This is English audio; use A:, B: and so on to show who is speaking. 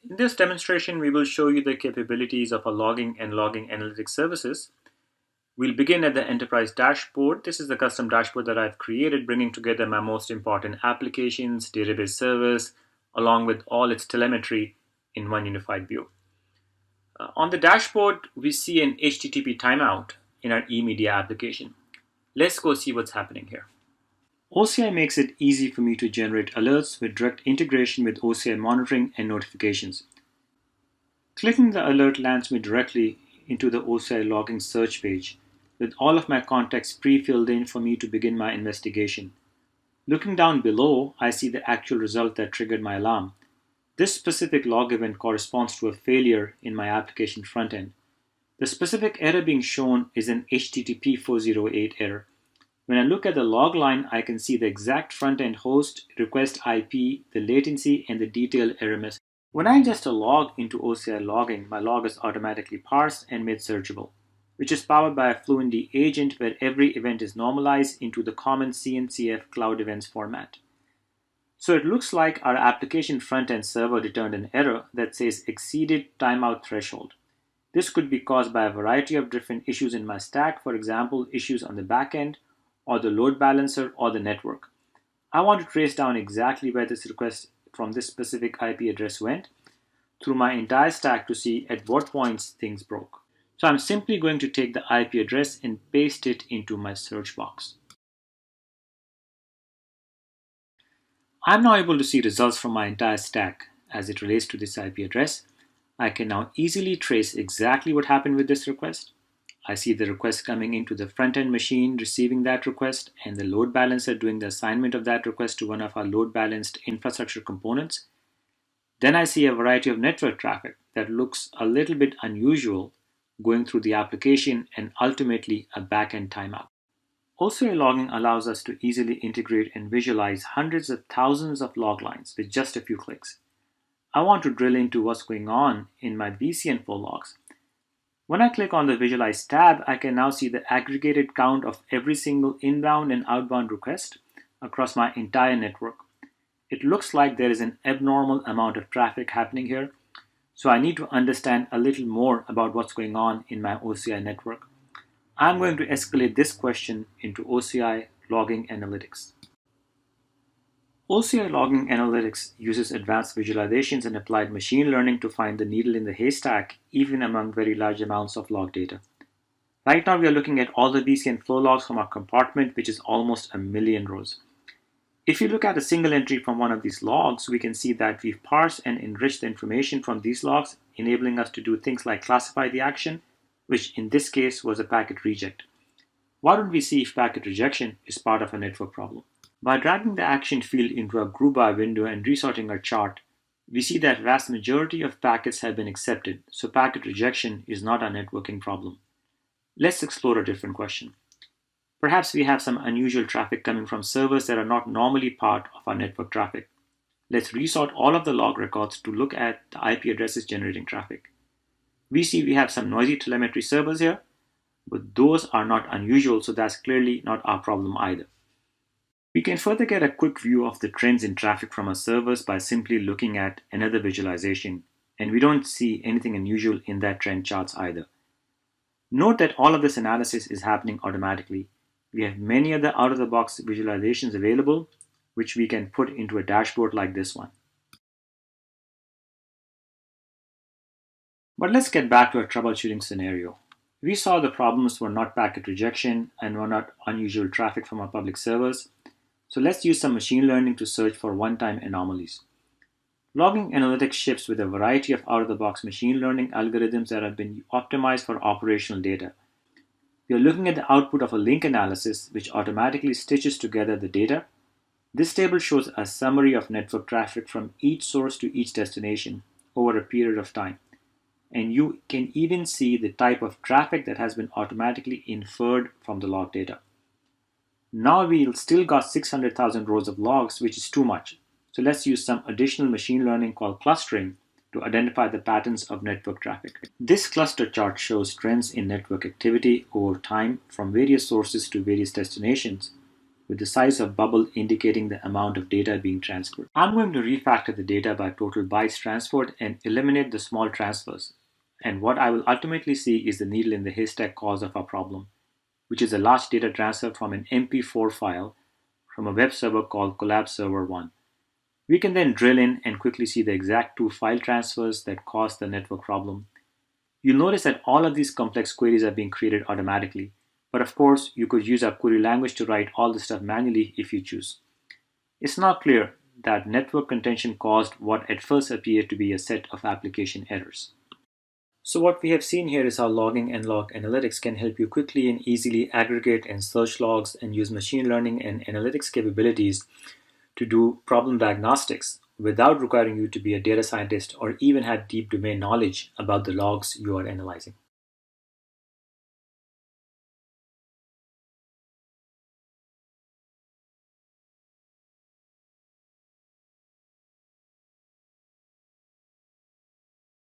A: In this demonstration, we will show you the capabilities of our logging and logging analytics services. We'll begin at the enterprise dashboard. This is the custom dashboard that I've created, bringing together my most important applications, database servers, along with all its telemetry in one unified view. On the dashboard, we see an HTTP timeout in our eMedia application. Let's go see what's happening here. OCI makes it easy for me to generate alerts with direct integration with OCI monitoring and notifications. Clicking the alert lands me directly into the OCI logging search page, with all of my context pre-filled in for me to begin my investigation. Looking down below, I see the actual result that triggered my alarm. This specific log event corresponds to a failure in my application frontend. The specific error being shown is an HTTP 408 error. When I look at the log line, I can see the exact front-end host, request IP, the latency, and the detailed error message. When I ingest a log into OCI logging, my log is automatically parsed and made searchable, which is powered by a Fluentd agent where every event is normalized into the common CNCF cloud events format. So it looks like our application front-end server returned an error that says exceeded timeout threshold. This could be caused by a variety of different issues in my stack, for example, issues on the backend, or the load balancer, or the network. I want to trace down exactly where this request from this specific IP address went through my entire stack to see at what points things broke. So I'm simply going to take the IP address and paste it into my search box. I'm now able to see results from my entire stack as it relates to this IP address. I can now easily trace exactly what happened with this request. I see the request coming into the front-end machine, receiving that request, and the load balancer doing the assignment of that request to one of our load-balanced infrastructure components. Then I see a variety of network traffic that looks a little bit unusual going through the application and ultimately a back-end timeout. OCI logging allows us to easily integrate and visualize hundreds of thousands of log lines with just a few clicks. I want to drill into what's going on in my VCN4 logs. When I click on the Visualize tab, I can now see the aggregated count of every single inbound and outbound request across my entire network. It looks like there is an abnormal amount of traffic happening here, so I need to understand a little more about what's going on in my OCI network. I'm going to escalate this question into OCI Logging Analytics. OCI Logging Analytics uses advanced visualizations and applied machine learning to find the needle in the haystack, even among very large amounts of log data. Right now, we are looking at all the VCN flow logs from our compartment, which is almost 1 million rows. If you look at a single entry from one of these logs, we can see that we've parsed and enriched the information from these logs, enabling us to do things like classify the action, which in this case was a packet reject. Why don't we see if packet rejection is part of a network problem? By dragging the action field into a group by window and resorting our chart, we see that vast majority of packets have been accepted, so packet rejection is not a networking problem. Let's explore a different question. Perhaps we have some unusual traffic coming from servers that are not normally part of our network traffic. Let's resort all of the log records to look at the IP addresses generating traffic. We see we have some noisy telemetry servers here, but those are not unusual, so that's clearly not our problem either. We can further get a quick view of the trends in traffic from our servers by simply looking at another visualization, and we don't see anything unusual in that trend charts either. Note that all of this analysis is happening automatically. We have many other out-of-the-box visualizations available, which we can put into a dashboard like this one. But let's get back to our troubleshooting scenario. We saw the problems were not packet rejection and were not unusual traffic from our public servers. So let's use some machine learning to search for one-time anomalies. Logging analytics ships with a variety of out-of-the-box machine learning algorithms that have been optimized for operational data. We are looking at the output of a link analysis, which automatically stitches together the data. This table shows a summary of network traffic from each source to each destination over a period of time. And you can even see the type of traffic that has been automatically inferred from the log data. Now we've still got 600,000 rows of logs, which is too much. So let's use some additional machine learning called clustering to identify the patterns of network traffic. This cluster chart shows trends in network activity over time from various sources to various destinations. with the size of bubble indicating the amount of data being transferred. I'm going to refactor the data by total bytes transferred and eliminate the small transfers. And what I will ultimately see is the needle in the haystack cause of our problem, which is a large data transfer from an MP4 file from a web server called Collab Server 1. We can then drill in and quickly see the exact two file transfers that caused the network problem. You'll notice that all of these complex queries are being created automatically, but of course, you could use our query language to write all this stuff manually if you choose. It's now clear that network contention caused what at first appeared to be a set of application errors. So what we have seen here is how logging and log analytics can help you quickly and easily aggregate and search logs and use machine learning and analytics capabilities to do problem diagnostics without requiring you to be a data scientist or even have deep domain knowledge about the logs you are analyzing.